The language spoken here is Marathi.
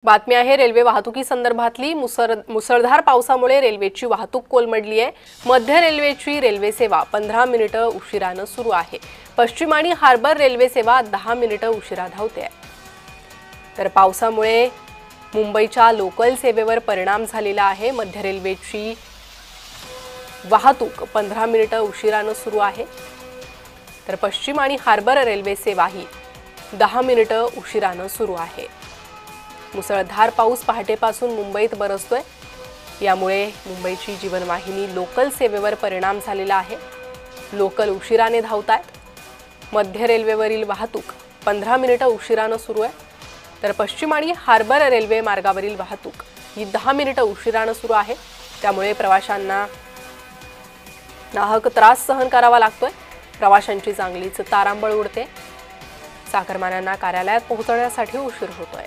बातमी आहे रेल्वे वाहतुकी संदर्भातली। मुसळधार पावसामुळे रेल्वेची वाहतूक कोलमडली आहे। मध्य रेल्वेची रेल्वे सेवा 15 मिनिटे उशिराने सुरू आहे। पश्चिम आणि हार्बर रेल्वे सेवा 10 मिनिटे उशिरा धावते आहे। तर पावसामुळे मुंबईच्या लोकल सेवेवर परिणाम झालेला आहे। मध्य रेल्वेची वाहतूक 15 मिनिटे उशिराने सुरू आहे। तर पश्चिम आणि हार्बर रेल्वे सेवाही 10 मिनिटे उशिराने सुरू आहे। मुसळधार पाऊस पहाटेपासून मुंबईत बरसतोय। यामुळे मुंबईची जीवनवाहिनी लोकल सेवेवर परिणाम झालेला आहे। लोकल उशिराने धावतात। मध्य रेल्वेवरील वाहतूक 15 मिनिटे उशिराने सुरू आहे। तर पश्चिम आणि हार्बर रेल्वे मार्गावरील वाहतूक ही 10 मिनिटे उशिराने सुरू आहे। त्यामुळे प्रवाशांना नाहक त्रास सहन करावा लागतोय। प्रवाशांची चांगलीच तारांबळ उडते। चाकरमान्यांना कार्यालयात पोहोचण्यासाठी उशीर होतोय।